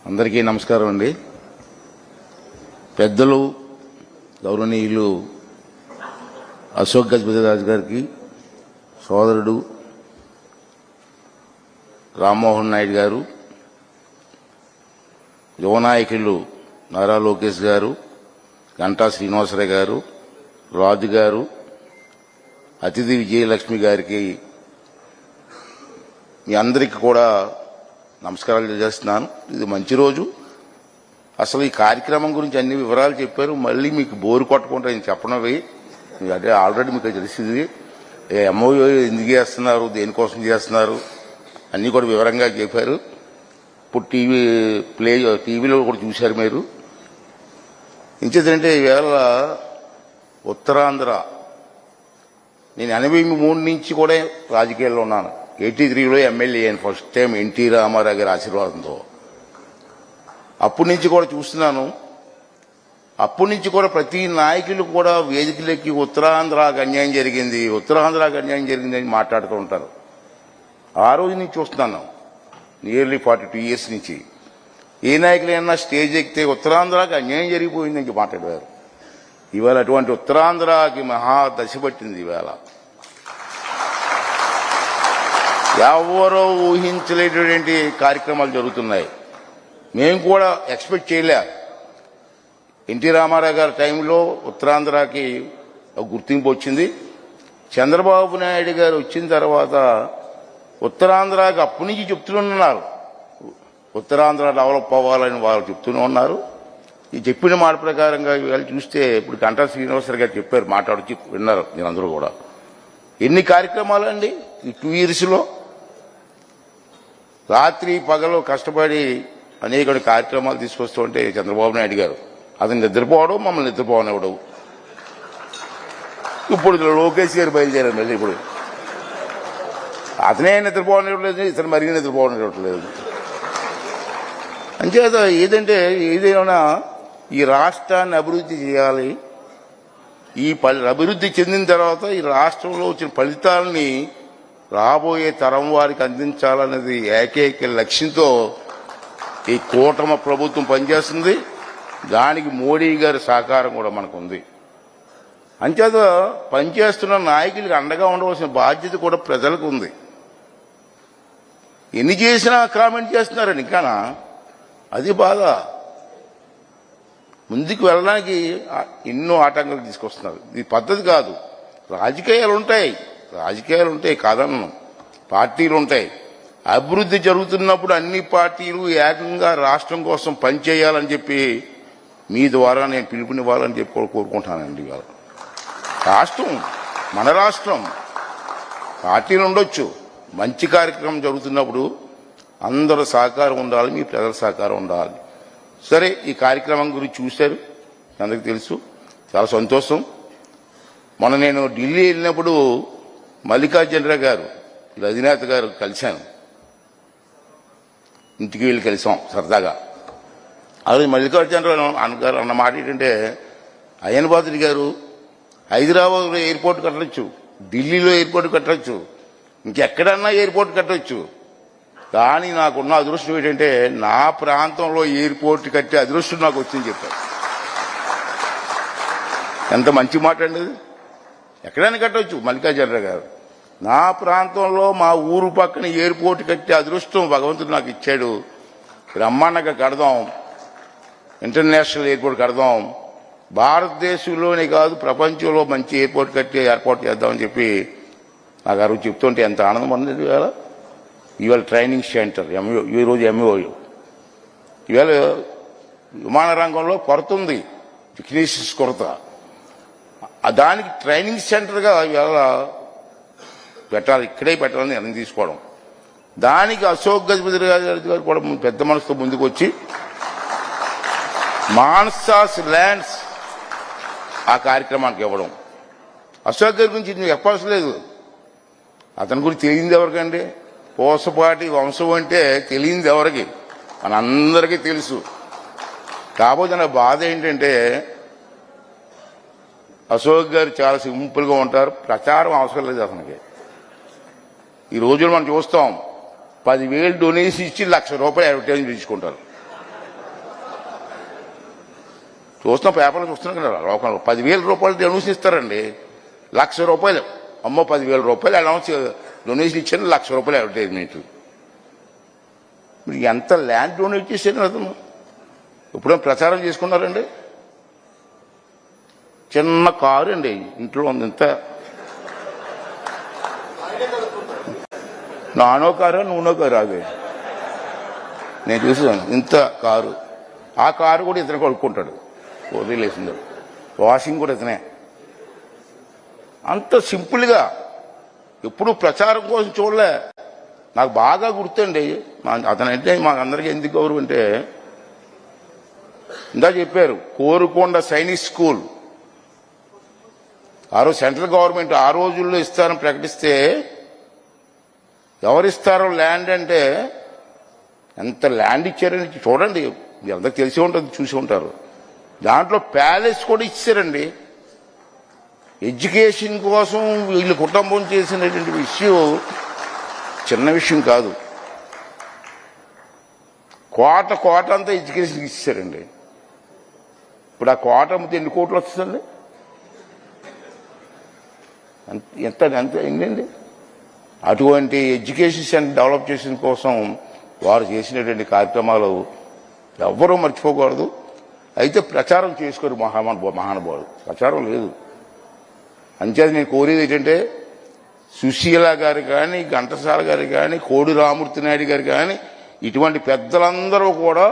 అందరికీ నమస్కారం అండి. పెద్దలు గౌరవనీయులు అశోక్ గజపతిరాజు గారికి, సోదరుడు రామ్మోహన్ నాయుడు గారు, యువ నాయకులు నారా లోకేష్ గారు, గంటా శ్రీనివాసరావు గారు, రాజు గారు, అతిథి విజయలక్ష్మి గారికి మీ అందరికీ కూడా నమస్కారాలు తెలియజేస్తున్నాను. ఇది మంచి రోజు. అసలు ఈ కార్యక్రమం గురించి అన్ని వివరాలు చెప్పారు. మళ్ళీ మీకు బోరు కొట్టకుండా నేను చెప్పనవి అంటే ఆల్రెడీ మీకు తెలిసింది. ఎంఓయూ ఎందుకు చేస్తున్నారు, దేనికోసం చేస్తున్నారు అన్నీ కూడా వివరంగా చెప్పారు. ఇప్పుడు టీవీలో కూడా చూశారు మీరు. ఇంకేంటంటే ఈవేళ ఉత్తరాంధ్ర నేను 83 నుంచి కూడా రాజకీయాల్లో ఉన్నాను. 83లో ఎమ్మెల్యే అయిన ఫస్ట్ టైం ఎన్టీ రామారావు గారి ఆశీర్వాదంతో. అప్పటి నుంచి కూడా చూస్తున్నాను. అప్పటి నుంచి కూడా ప్రతి నాయకులు కూడా వేదికలెక్కి ఉత్తరాంధ్రకు అన్యాయం జరిగింది, ఉత్తరాంధ్రకు అన్యాయం జరిగిందని మాట్లాడుతూ ఉంటారు. ఆ రోజు నుంచి చూస్తున్నాను, నియర్లీ 42 years నుంచి. ఏ నాయకులైనా స్టేజ్ ఎక్కితే ఉత్తరాంధ్రకు అన్యాయం జరిగిపోయిందని మాట్లాడేవారు. ఇవాళ అటువంటి ఉత్తరాంధ్రకి మహా దశ పట్టింది. ఇవాళ ఎవరో ఊహించలేటువంటి కార్యక్రమాలు జరుగుతున్నాయి. మేము కూడా ఎక్స్పెక్ట్ చేయలే. ఎన్టీ రామారావు గారి టైంలో ఉత్తరాంధ్రకి ఒక గుర్తింపు వచ్చింది. చంద్రబాబు నాయుడు గారు వచ్చిన తర్వాత ఉత్తరాంధ్రకి అప్పటి నుంచి చెప్తూనే ఉత్తరాంధ్ర డెవలప్ అవ్వాలని వాళ్ళు చెప్తూనే ఉన్నారు. ఈ చెప్పిన మాట ప్రకారంగా ఇవాళ చూస్తే ఇప్పుడు గంటా శ్రీనివాసరావు గారు చెప్పారు, మాట్లాడొచ్చి విన్నారు నేను. అందరూ కూడా ఎన్ని కార్యక్రమాలు అండి ఈ 2 yearsలో. రాత్రి పగలు కష్టపడి అనేక కార్యక్రమాలు తీసుకొస్తూ ఉంటే చంద్రబాబు నాయుడు గారు అతను నిద్రపోవడం, మమ్మల్ని నిద్రపోవనివ్వడం. ఇప్పుడు లోకేష్ గారు బయలుదేరారు మళ్ళీ. ఇప్పుడు అతనే నిద్రపోవనివ్వట్లేదు, ఇతను మరీ నిద్రపోవనివ్వట్లేదు. అంచేత ఏదంటే ఏదైనా ఈ రాష్ట్రాన్ని అభివృద్ధి చేయాలి. ఈ అభివృద్ధి చెందిన తర్వాత ఈ రాష్ట్రంలో వచ్చిన ఫలితాలని రాబోయే తరం వారికి అందించాలనేది ఏకైక లక్ష్యంతో ఈ కూటమి ప్రభుత్వం పనిచేస్తుంది. దానికి మోడీ గారి సహకారం కూడా మనకు ఉంది. అంచేత పనిచేస్తున్న నాయకులకు అండగా ఉండవలసిన బాధ్యత కూడా ప్రజలకు ఉంది. ఎన్ని చేసినా కామెంట్ చేస్తున్నారని ఇంకానా, అది బాధ. ముందుకు వెళ్ళడానికి ఎన్నో ఆటంకాలు తీసుకొస్తున్నారు. ఇది పద్ధతి కాదు. రాజకీయాలు ఉంటాయి కాదన్నాను, పార్టీలు ఉంటాయి. అభివృద్ధి జరుగుతున్నప్పుడు అన్ని పార్టీలు ఏకంగా రాష్ట్రం కోసం పనిచేయాలని చెప్పి మీ ద్వారా నేను పిలుపునివ్వాలని చెప్పి కోరుకుంటానండి. ఇవాళ రాష్ట్రం మన రాష్ట్రం, పార్టీలు ఉండొచ్చు. మంచి కార్యక్రమం జరుగుతున్నప్పుడు అందరూ సహకారం ఉండాలి, మీ ప్రజల సహకారం ఉండాలి. సరే, ఈ కార్యక్రమం గురించి చూశారు, అందరికీ తెలుసు. చాలా సంతోషం. మొన్న నేను ఢిల్లీ వెళ్ళినప్పుడు మల్లికార్జునరావు గారు, అధినేత గారు కలిశాను. ఇంటికి వెళ్ళి కలిసాం సరదాగా. అది మల్లికార్జునరావు గారు అన్న మాట ఏంటంటే, అయ్యన్ పాత్రుడు గారు హైదరాబాద్లో ఎయిర్పోర్ట్ కట్టవచ్చు, ఢిల్లీలో ఎయిర్పోర్ట్ కట్టవచ్చు, ఇంకెక్కడన్నా ఎయిర్పోర్ట్ కట్టవచ్చు. కానీ నాకున్న అదృష్టం ఏంటంటే నా ప్రాంతంలో ఎయిర్పోర్ట్ కట్టే అదృష్టం నాకు వచ్చింది చెప్పారు. ఎంత మంచి మాట అండి. ఎక్కడైనా కట్టవచ్చు మల్లికార్జునరావు గారు. నా ప్రాంతంలో మా ఊరు పక్కన ఎయిర్పోర్ట్ కట్టే అదృష్టం భగవంతుడు నాకు ఇచ్చాడు. బ్రహ్మాండంగా కడదాం, ఇంటర్నేషనల్ ఎయిర్పోర్ట్ కడదాం, భారతదేశంలోనే కాదు ప్రపంచంలో మంచి ఎయిర్పోర్ట్ కట్టి ఏర్పాటు చేద్దామని చెప్పి నాకు ఆ రోజు చెప్తుంటే ఎంత ఆనందం ఉంది. ఇవాళ ట్రైనింగ్ సెంటర్ ఈరోజు ఎంఓయూ. ఇవాళ విమాన రంగంలో కొరత ఉంది, టెక్నీషియన్స్ కొరత. దానికి ట్రైనింగ్ సెంటర్గా ఇవాళ పెట్టాలి, ఇక్కడే పెట్టాలని నిర్ణయం తీసుకోవడం. దానికి అశోక్ గజపతిరాజు గారు కూడా పెద్ద మనసుతో ముందుకు వచ్చి మాన్సాస్ ల్యాండ్స్ ఆ కార్యక్రమానికి ఇవ్వడం. అశోక్ గారి గురించి నువ్వు చెప్పాల్సిన లేదు. అతని గురించి తెలియంది ఎవరికండి? పోసపాటి వంశం అంటే తెలియంది ఎవరికి? మనందరికీ తెలుసు. కాకపోతే నా బాధ ఏంటంటే అశోక్ గారు చాలా సింపుల్గా ఉంటారు, ప్రచారం అవసరం లేదు అతనికి. ఈ రోజులు మనం చూస్తాం 10,000 డొనేషన్ ఇచ్చి ₹1,00,000 అడ్వర్టైజ్మెంట్ తీసుకుంటారు. చూస్తున్న పేపర్లు చూస్తున్నాం కదా లోకంలో 10,000 రూపాయలు డొనేషన్ ఇస్తారండి. 1,00,000 రూపాయలు అమ్మో 10,000 రూపాయలు అనౌన్స్ డొనేషన్ ఇచ్చారు, 1,00,000 రూపాయలు అడ్వర్టైజ్మెంట్. మీరు ఎంత ల్యాండ్ డొనేట్ చేశారు అతను ఎప్పుడో ప్రచారం చేసుకున్నారండి. చిన్న కారు అండి ఇంట్లో ఉంది, ఇంత నానో కారు నూనో కారు అదే నేను చూసాను, ఇంత కారు. ఆ కారు కూడా ఇతను కొడుకుంటాడు, వదిలేసింది. వాషింగ్ కూడా ఇతనే. అంత సింపుల్గా ఎప్పుడు ప్రచారం కోసం చూడలే. నాకు బాగా గుర్తండి అతనంటే మాకందరికీ ఎందుకు గౌరవం అంటే, ఇందా చెప్పారు కోరుకొండ సైనిక్ స్కూల్ ఆ రోజు సెంట్రల్ గవర్నమెంట్ ఆ రోజుల్లో ఇస్తారని ప్రకటిస్తే ఎవరిస్తారో ల్యాండ్ అంటే ఎంత ల్యాండ్ ఇచ్చారని చూడండి, మీ అందరికి తెలిసి ఉంటుంది, చూసి ఉంటారు. దాంట్లో ప్యాలెస్ కూడా ఇచ్చారండి. ఎడ్యుకేషన్ కోసం వీళ్ళు కుటుంబం చేసినటువంటి విషయం చిన్న విషయం కాదు. కోట అంతా ఎడ్యుకేషన్కి ఇచ్చారండి. ఇప్పుడు ఆ కోట అమ్మితే ఎన్ని కోట్లు వస్తుందండి? ఎంత ఏంటండి? అటువంటి ఎడ్యుకేషన్ సెంటర్ డెవలప్ చేసిన కోసం వారు చేసినటువంటి కార్యక్రమాలు ఎవ్వరూ మర్చిపోకూడదు. అయితే ప్రచారం చేసుకోరు మహానుభావులు, ప్రచారం లేదు. అంచేది నేను కోరేది ఏంటంటే, సుశీల గారు కానీ, ఘంటసాల గారు కానీ, కోడి రామూర్తి నాయుడు గారు కానీ, ఇటువంటి పెద్దలందరూ కూడా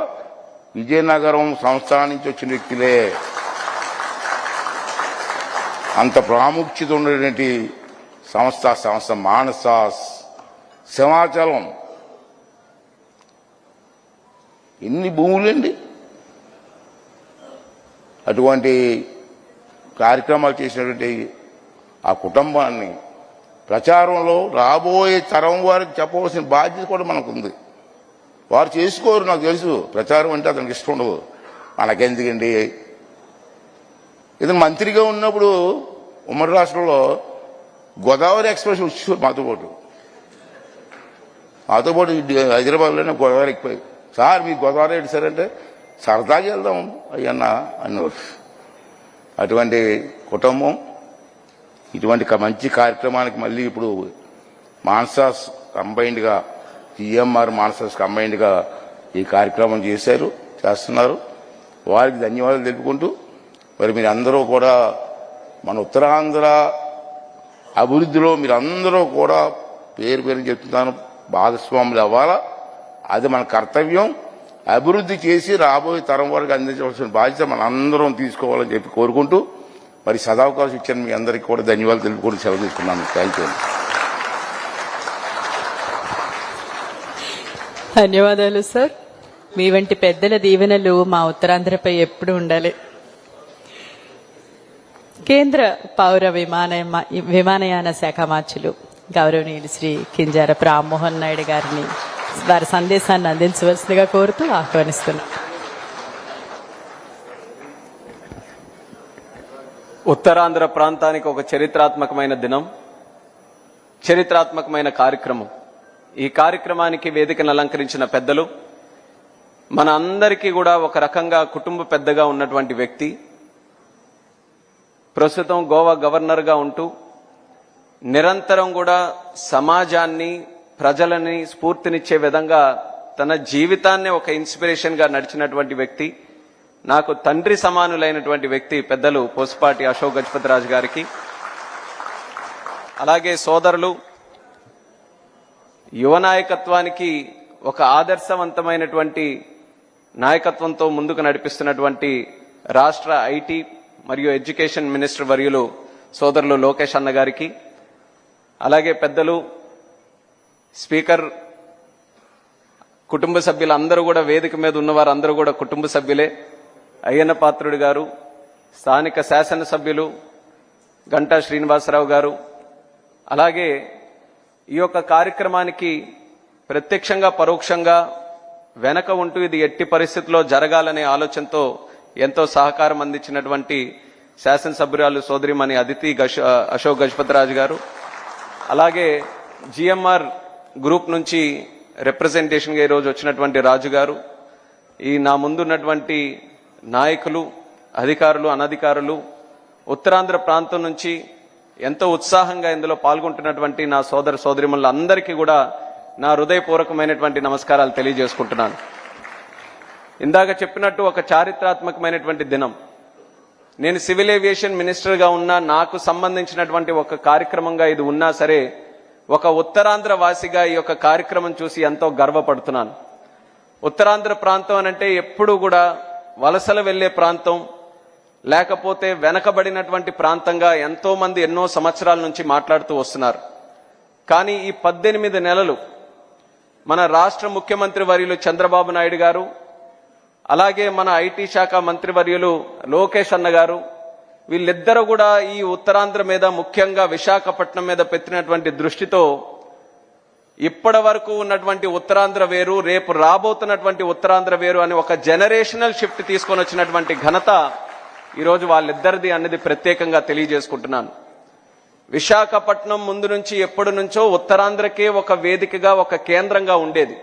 విజయనగరం సంస్థానం నుంచి వచ్చిన వ్యక్తులే. అంత ప్రాముఖ్యత ఉన్నటువంటి సంస్థ మానస సింహాచలం ఎన్ని భూములండి. అటువంటి కార్యక్రమాలు చేసినటువంటి ఆ కుటుంబాన్ని ప్రచారంలో రాబోయే తరం వారికి చెప్పవలసిన బాధ్యత కూడా మనకుంది. వారు చేసుకోరు, నాకు తెలుసు. ప్రచారం అంటే అతనికి ఇష్టం ఉండదు. మనకెందుకండి? ఇతను మంత్రిగా ఉన్నప్పుడు ఉమ్మడి రాష్ట్రంలో గోదావరి ఎక్స్ప్రెస్ వచ్చి మాతో పాటు హైదరాబాద్లోనే గోదావరి ఎక్కిపోయి, సార్ మీకు గోదావరి ఏంటి సార్ అంటే, సరదాగా వెళ్దాం అయ్యన్న అన్నవారు. అటువంటి కుటుంబం ఇటువంటి మంచి కార్యక్రమానికి మళ్ళీ ఇప్పుడు మాన్సాస్ కంబైన్డ్గా, జిఎంఆర్ మాన్సాస్ కంబైన్డ్గా ఈ కార్యక్రమం చేస్తున్నారు. వారికి ధన్యవాదాలు తెలుపుకుంటూ, మరి మీరు అందరూ కూడా మన ఉత్తరాంధ్ర అభివృద్ధిలో మీరందరూ కూడా పేరు చెప్తున్నాను భాగస్వాములు అవ్వాలా. అది మన కర్తవ్యం. అభివృద్ధి చేసి రాబోయే తరం వరకు అందించవలసిన బాధ్యత మన అందరం తీసుకోవాలని చెప్పి కోరుకుంటూ, మరి సదావకాశం ఇచ్చిన మీ అందరికీ కూడా ధన్యవాదాలు తెలుపుకుంటూ సెలవు తీసుకున్నాను. Thank you. ధన్యవాదాలు సార్. మీ వంటి పెద్దల దీవెనలు మా ఉత్తరాంధ్రపై ఎప్పుడు ఉండాలి. కేంద్ర పౌర విమానయాన శాఖ మార్చులు గౌరవనీయులు శ్రీ కింజారపు రామ్మోహన్ నాయుడు గారిని వారి సందేశాన్ని అందించవలసిందిగా కోరుతూ ఆహ్వానిస్తున్నాం. ఉత్తరాంధ్ర ప్రాంతానికి ఒక చరిత్రాత్మకమైన దినం, చరిత్రాత్మకమైన కార్యక్రమం. ఈ కార్యక్రమానికి వేదికను అలంకరించిన పెద్దలు, మన అందరికీ కూడా ఒక రకంగా కుటుంబ పెద్దగా ఉన్నటువంటి వ్యక్తి, ప్రస్తుతం గోవా గవర్నర్గా ఉంటూ నిరంతరం కూడా సమాజాన్ని, ప్రజలని స్ఫూర్తినిచ్చే విధంగా తన జీవితాన్ని ఒక ఇన్స్పిరేషన్గా నడిచినటువంటి వ్యక్తి, నాకు తండ్రి సమానులైనటువంటి వ్యక్తి పెద్దలు పోసుపాటి అశోక్ గజపతిరాజు గారికి, అలాగే సోదరులు, యువ నాయకత్వానికి ఒక ఆదర్శవంతమైనటువంటి నాయకత్వంతో ముందుకు నడిపిస్తున్నటువంటి రాష్ట్ర ఐటీ మరియు ఎడ్యుకేషన్ మినిస్టర్ వర్యులు సోదరులు లోకేష్ అన్న గారికి, అలాగే పెద్దలు స్పీకర్, కుటుంబ సభ్యులందరూ కూడా వేదిక మీద ఉన్నవారు అందరూ కూడా కుటుంబ సభ్యులే, అయ్యన్న పాత్రుడు గారు, స్థానిక శాసనసభ్యులు గంటా శ్రీనివాసరావు గారు, అలాగే ఈ యొక్క కార్యక్రమానికి ప్రత్యక్షంగా పరోక్షంగా వెనక ఉంటూ ఇది ఎట్టి పరిస్థితుల్లో జరగాలనే ఆలోచనతో ఎంతో సహకారం అందించినటువంటి శాసనసభ్యురాలు సోదరిమణి అదితి అశోక్ గజపతిరాజు గారు, అలాగే జిఎంఆర్ గ్రూప్ నుంచి రిప్రజెంటేషన్గా ఈరోజు వచ్చినటువంటి రాజు గారు, ఈ నా ముందున్నటువంటి నాయకులు, అధికారులు అనధికారులు ఉత్తరాంధ్ర ప్రాంతం నుంచి ఎంతో ఉత్సాహంగా ఇందులో పాల్గొంటున్నటువంటి నా సోదర సోదరిమణులందరికీ కూడా నా హృదయపూర్వకమైనటువంటి నమస్కారాలు తెలియజేసుకుంటున్నాను. ఇందాక చెప్పినట్టు ఒక చారిత్రాత్మకమైనటువంటి దినం. నేను సివిల్ ఏవియేషన్ మినిస్టర్గా ఉన్నా నాకు సంబంధించినటువంటి ఒక కార్యక్రమంగా ఇది ఉన్నా సరే ఒక ఉత్తరాంధ్ర వాసిగా ఈ యొక్క కార్యక్రమం చూసి ఎంతో గర్వపడుతున్నాను. ఉత్తరాంధ్ర ప్రాంతం అనంటే ఎప్పుడు కూడా వలసలు వెళ్లే ప్రాంతం, లేకపోతే వెనకబడినటువంటి ప్రాంతంగా ఎంతో మంది ఎన్నో సంవత్సరాల నుంచి మాట్లాడుతూ వస్తున్నారు. కానీ ఈ 18 నెలలు మన రాష్ట్ర ముఖ్యమంత్రి వర్యులు చంద్రబాబు నాయుడు గారు, అలాగే మన ఐటీ శాఖ మంత్రివర్యులు లోకేష్ అన్న గారు, వీళ్ళిద్దరూ కూడా ఈ ఉత్తరాంధ్ర మీద, ముఖ్యంగా విశాఖపట్నం మీద పెట్టినటువంటి దృష్టితో ఇప్పటి వరకు ఉన్నటువంటి ఉత్తరాంధ్ర వేరు, రేపు రాబోతున్నటువంటి ఉత్తరాంధ్ర వేరు అని ఒక జనరేషనల్ షిఫ్ట్ తీసుకొని వచ్చినటువంటి ఘనత ఈరోజు వాళ్ళిద్దరిది అన్నది ప్రత్యేకంగా తెలియజేసుకుంటున్నాను. విశాఖపట్నం ముందు నుంచి ఎప్పటి నుంచో ఉత్తరాంధ్రకే ఒక వేదికగా, ఒక కేంద్రంగా ఉండేది.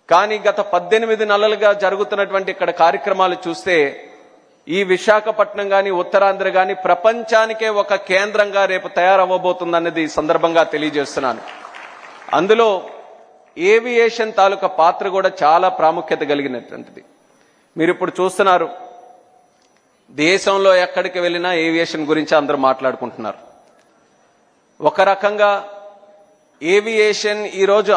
కానీ గత 18 నెలలుగా జరుగుతున్నటువంటి ఇక్కడ కార్యక్రమాలు చూస్తే ఈ విశాఖపట్నం గాని, ఉత్తరాంధ్ర గాని ప్రపంచానికే ఒక కేంద్రంగా రేపు తయారవ్వబోతుందన్నది ఈ సందర్భంగా తెలియజేస్తున్నాను. అందులో ఏవియేషన్ తాలూకా పాత్ర కూడా చాలా ప్రాముఖ్యత కలిగినటువంటిది. మీరు ఇప్పుడు చూస్తున్నారు, దేశంలో ఎక్కడికి వెళ్ళినా ఏవియేషన్ గురించి అందరూ మాట్లాడుకుంటున్నారు. ఒక రకంగా ఏవియేషన్ ఈరోజు